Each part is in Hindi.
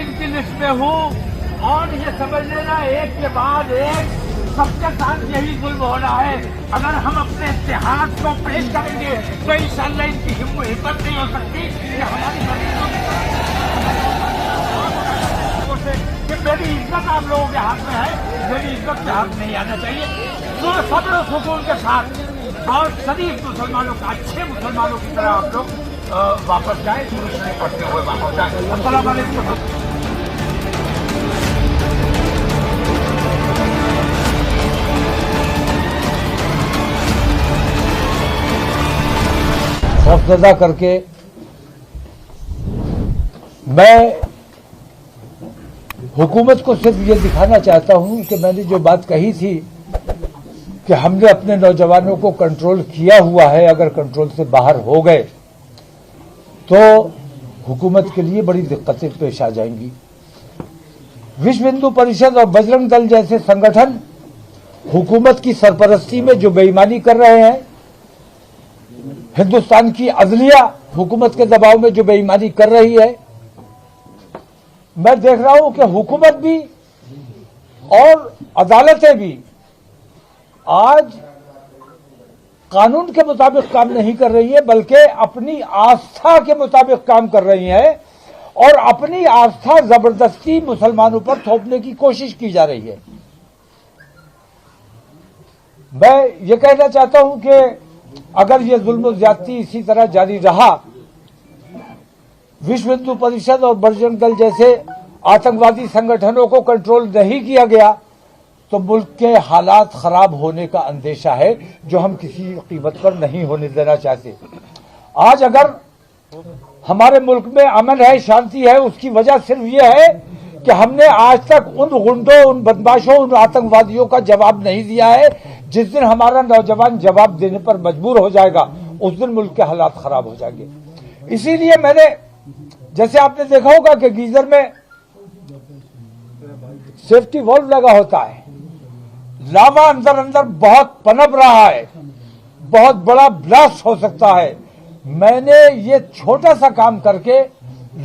इनकी लिस्ट में हूँ और ये समझ लेना एक के बाद एक सबके साथ यही जुल्म होना है। अगर हम अपने इतिहास को पेश करेंगे तो इंशाअल्लाह इनकी हिम्मत नहीं हो सकती कि हमारी कि मेरी इज्जत आप लोगों के हाथ में है, मेरी इज्जत के हाथ नहीं आना चाहिए। तो सब्र सुकून के साथ और शरीफ मुसलमानों का, अच्छे मुसलमानों की तरह आप लोग वापस जाए, दुरुस्त नहीं पढ़ते हुए वापस जाए। अस्सलाम वालेकुम। खौफजदा करके मैं हुकूमत को सिर्फ ये दिखाना चाहता हूं कि मैंने जो बात कही थी कि हमने अपने नौजवानों को कंट्रोल किया हुआ है, अगर कंट्रोल से बाहर हो गए तो हुकूमत के लिए बड़ी दिक्कतें पेश आ जाएंगी। विश्व हिंदू परिषद और बजरंग दल जैसे संगठन हुकूमत की सरपरस्ती में जो बेईमानी कर रहे हैं, हिंदुस्तान की अदलिया हुकूमत के दबाव में जो बेईमानी कर रही है, मैं देख रहा हूं कि हुकूमत भी और अदालतें भी आज कानून के मुताबिक काम नहीं कर रही है, बल्कि अपनी आस्था के मुताबिक काम कर रही है और अपनी आस्था जबरदस्ती मुसलमानों पर थोपने की कोशिश की जा रही है। मैं ये कहना चाहता हूं कि अगर ये जुल्म ज्यादती इसी तरह जारी रहा, विश्व हिंदू परिषद और बजरंग दल जैसे आतंकवादी संगठनों को कंट्रोल नहीं किया गया तो मुल्क के हालात खराब होने का अंदेशा है, जो हम किसी कीमत पर नहीं होने देना चाहते। आज अगर हमारे मुल्क में अमन है, शांति है, उसकी वजह सिर्फ ये है कि हमने आज तक उन गुंडों, उन बदमाशों, उन आतंकवादियों का जवाब नहीं दिया है। जिस दिन हमारा नौजवान जवाब देने पर मजबूर हो जाएगा, उस दिन मुल्क के हालात खराब हो जाएंगे। इसीलिए मैंने, जैसे आपने देखा होगा कि गीजर में सेफ्टी वॉल्व लगा होता है, लावा अंदर अंदर बहुत पनप रहा है, बहुत बड़ा ब्लास्ट हो सकता है। मैंने ये छोटा सा काम करके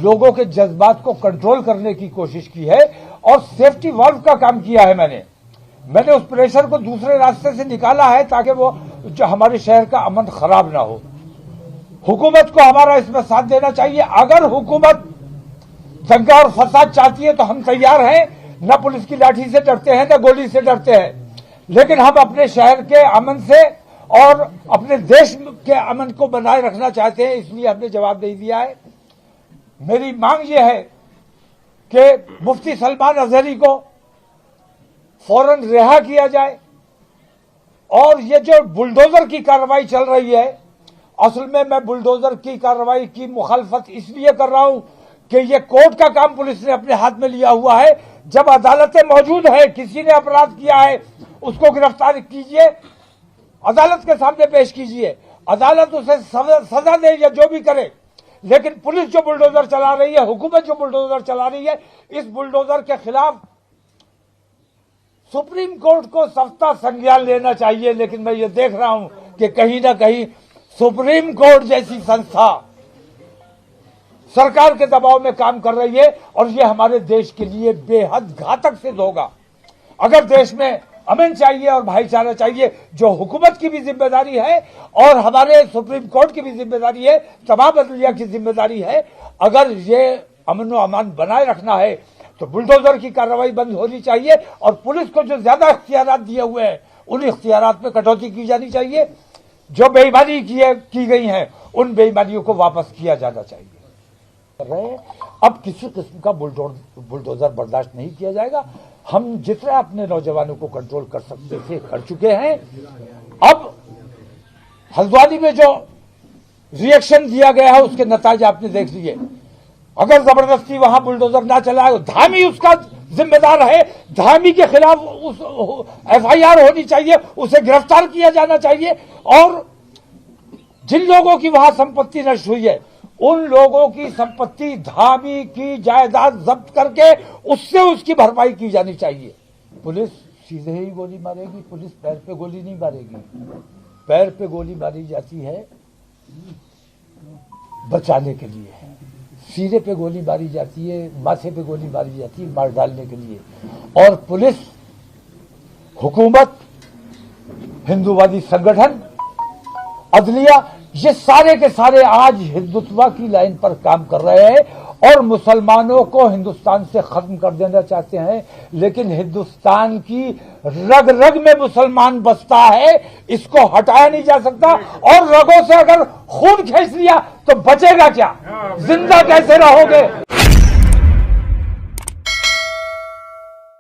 लोगों के जज्बात को कंट्रोल करने की कोशिश की है और सेफ्टी वॉल्व का काम किया है। मैंने उस प्रेशर को दूसरे रास्ते से निकाला है ताकि वो जो हमारे शहर का अमन खराब ना हो। हुकूमत को हमारा इसमें साथ देना चाहिए। अगर हुकूमत दंगा और फसाद चाहती है तो हम तैयार हैं, न पुलिस की लाठी से डरते हैं, न गोली से डरते हैं, लेकिन हम अपने शहर के अमन से और अपने देश के अमन को बनाए रखना चाहते हैं, इसलिए हमने जवाब नहीं दिया है। मेरी मांग यह है कि मुफ्ती सलमान अजहरी को फौरन रिहा किया जाए और ये जो बुलडोजर की कार्रवाई चल रही है, असल में मैं बुलडोजर की कार्रवाई की मुखालफत इसलिए कर रहा हूं कि ये कोर्ट का काम पुलिस ने अपने हाथ में लिया हुआ है। जब अदालतें मौजूद है, किसी ने अपराध किया है, उसको गिरफ्तार कीजिए, अदालत के सामने पेश कीजिए, अदालत उसे सजा दे या जो भी करे। लेकिन पुलिस जो बुलडोजर चला रही है, हुकूमत जो बुलडोजर चला रही है, इस बुलडोजर के खिलाफ सुप्रीम कोर्ट को सख्त संज्ञान लेना चाहिए। लेकिन मैं ये देख रहा हूं कि कहीं ना कहीं सुप्रीम कोर्ट जैसी संस्था सरकार के दबाव में काम कर रही है और ये हमारे देश के लिए बेहद घातक सिद्ध होगा। अगर देश में अमन चाहिए और भाईचारा चाहिए, जो हुकूमत की भी जिम्मेदारी है और हमारे सुप्रीम कोर्ट की भी जिम्मेदारी है, तमाम अदलिया की जिम्मेदारी है, अगर ये अमन व अमान बनाए रखना है तो बुलडोजर की कार्रवाई बंद होनी चाहिए और पुलिस को जो ज्यादा इख्तियारात दिए हुए हैं, उन इख्तियारात में कटौती की जानी चाहिए। जो बेईमानी की गई हैं, उन बेईमानियों को वापस किया जाना चाहिए। अब किसी किस्म का बुलडोजर बर्दाश्त नहीं किया जाएगा। हम जितना अपने नौजवानों को कंट्रोल कर सकते थे कर चुके हैं। अब हल्द्वानी में जो रिएक्शन दिया गया है, उसके नतीजे आपने देख लिए। अगर जबरदस्ती वहां बुलडोजर ना चलाए, धामी उसका जिम्मेदार है, धामी के खिलाफ FIR होनी चाहिए, उसे गिरफ्तार किया जाना चाहिए और जिन लोगों की वहां संपत्ति नष्ट हुई है, उन लोगों की संपत्ति, धामी की जायदाद जब्त करके उससे उसकी भरपाई की जानी चाहिए। पुलिस सीधे ही गोली मारेगी, पुलिस पैर पे गोली नहीं मारेगी। पैर पे गोली मारी जाती है बचाने के लिए, सीने पे गोली मारी जाती है, माथे पे गोली मारी जाती है मार डालने के लिए। और पुलिस, हुकूमत, हिंदूवादी संगठन, अदलिया, ये सारे के सारे आज हिंदुत्व की लाइन पर काम कर रहे हैं और मुसलमानों को हिंदुस्तान से खत्म कर देना चाहते हैं। लेकिन हिंदुस्तान की रग रग में मुसलमान बसता है, इसको हटाया नहीं जा सकता। और रगों से अगर खून खींच लिया तो बचेगा क्या? जिंदा कैसे रहोगे?